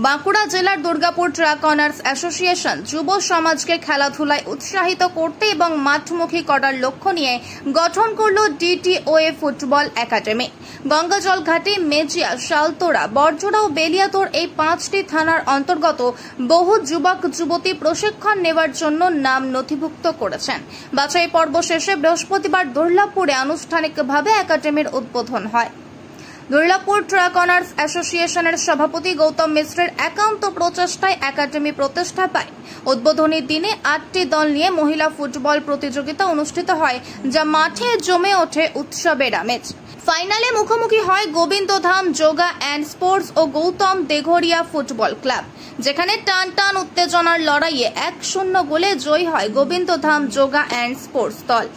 বাঁকুড়া জেলার Durgapur truck honours association যুব সমাজকে খেলাধুলায় উৎসাহিত করতে এবং মাঠমুখী করার লক্ষ্য নিয়ে গঠন করল ডিটিওএ ফুটবল একাডেমি। গঙ্গাজল ঘাটি, মেজিয়া, শালতোড়া, বড়জোড়া ও বেলিয়াতোড় এই 5টি থানার অন্তর্গত বহু যুবক যুবতী প্রশিক্ষণ নেওয়ার জন্য নাম নথিভুক্ত করেছেন। বাছাই পর্ব শেষে বৃহস্পতিবার দুর্গাপুরে আনুষ্ঠানিকভাবে একাডেমির উদ্বোধন হয়। দুর্গাপুর ট্রাক অনার্স অ্যাসোসিয়েশনের সভাপতি গৌতম মিশ্রের একান্ত প্রচেষ্টায় একাডেমি প্রতিষ্ঠা পায়। উদ্বোধনী দিনে 8টি দল নিয়ে মহিলা ফুটবল প্রতিযোগিতা অনুষ্ঠিত হয়, যা মাঠে জমে ওঠে উৎসবের আমেজ। ফাইনালে মুখোমুখি হয় গোবিন্দধাম যোগা অ্যান্ড স্পোর্টস ও গৌতম দেঘরিয়া ফুটবল ক্লাব, যেখানে টান টান উত্তেজনার লড়াইয়ে 1-0 গোলে জয়ী হয় গোবিন্দধাম যোগা অ্যান্ড স্পোর্টস দল।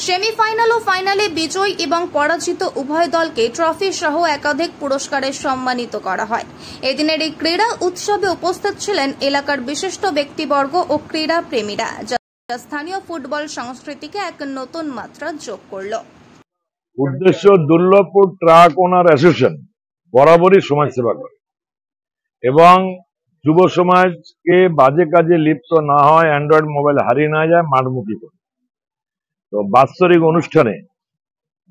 সেমিফাইনাল ও ফাইনালে বিজয়ী এবং পরাজিত উভয় দলকে ট্রফি সহ একাধিক পুরস্কারে সম্মানিত করা হয়। এদিনের এই ক্রীড়া উৎসবে উপস্থিত ছিলেন এলাকার বিশিষ্ট ব্যক্তিবর্গ ও ক্রীড়া প্রেমীরা, যা স্থানীয় ফুটবল সংস্কৃতিকে এক নতুন মাত্রা যোগ করল। উদ্দেশ্য, দুর্গাপুর ট্রাক ওনার অ্যাসোসিয়েশন বরাবরই সমাজসেবা করে এবং যুব সমাজকে বাজে কাজে লিপ্ত না হয়, অ্যান্ড্রয়েড মোবাইল হারিয়ে না যায়, মাঠমুখী করে। তো বাৎসরিক অনুষ্ঠানে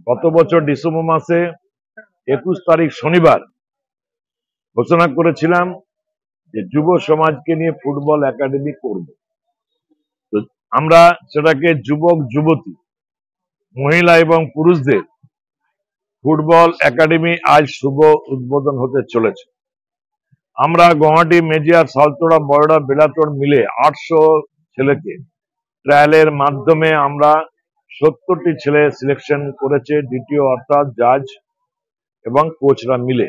গত বছর ডিসেম্বর মাসে 21 তারিখ শনিবার ঘোষণা করেছিলাম যে যুব সমাজকে নিয়ে ফুটবল একাডেমি করব। তো আমরা সেটাকে যুবক যুবতী, মহিলা এবং পুরুষদের ফুটবল একাডেমি আজ শুভ উদ্বোধন হতে চলেছে। আমরা গুয়াহাটি, মেজিয়া, শালতোড়া, বড়জোড়া, বেলাতোড় মিলে 800 ছেলেকে ট্রায়ালের মাধ্যমে আমরা 70টি ছেলে সিলেকশন করেছে ডিটিও অর্থাৎ জাজ এবং কোচরা মিলে।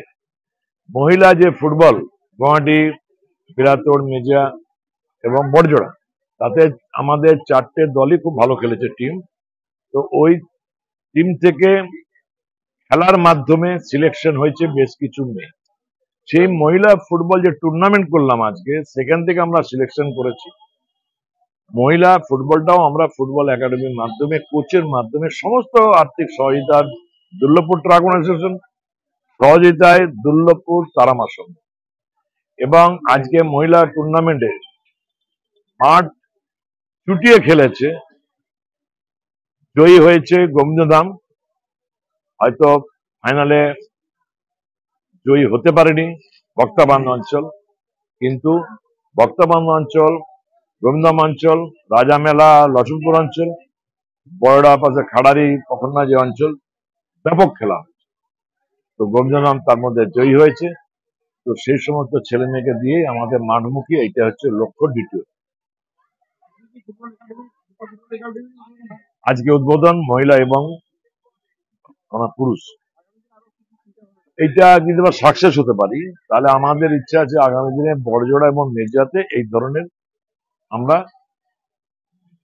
মহিলা যে ফুটবল গুয়াহাটি, বেলাতোড়, মেজিয়া এবং বড়জোড়া, তাতে আমাদের 4টে দলই খুব ভালো খেলেছে টিম। তো ওই টিম থেকে খেলার মাধ্যমে সিলেকশন হয়েছে বেশ কিছু মেয়ে। সেই মহিলা ফুটবল যে টুর্নামেন্ট করলাম আজকে, সেখান থেকে আমরা সিলেকশন করেছি। মহিলা ফুটবলটাও আমরা ফুটবল একাডেমির মাধ্যমে, কোচের মাধ্যমে, সমস্ত আর্থিক সহযোগিতা দুর্গাপুর ট্রাক অ্যাসোসিয়েশন সহযোগিতায় দুর্গাপুর তারামা সংঘ, এবং আজকে মহিলা টুর্নামেন্টে মাঠ চুটিয়ে খেলেছে। জয়ী হয়েছে গোবিন্দধাম, হয়তো ফাইনালে জয়ী হতে পারেনি বক্তাবান্ধ অঞ্চল, কিন্তু বক্তাবান্ধ অঞ্চল, গোবিন্দধাম অঞ্চল, রাজামেলা, লক্ষ্মীপুর অঞ্চল, বড়জোড়া পাশে খাড়ারি, পখন্না যে অঞ্চল, ব্যাপক খেলা হয়েছে। তো গোবিন্দধাম তার মধ্যে জয়ী হয়েছে। তো সেই সমস্ত ছেলে মেয়েকে দিয়ে আমাদের মাঠমুখী, এইটা হচ্ছে লক্ষ্য ডিটিও। আজকে উদ্বোধন মহিলা এবং পুরুষ। এইটা যদি আমরা সাকসেস হতে পারি, তাহলে আমাদের ইচ্ছা আছে আগামী দিনে বড়জোড়া এবং মেজিয়াতে এই ধরনের আমরা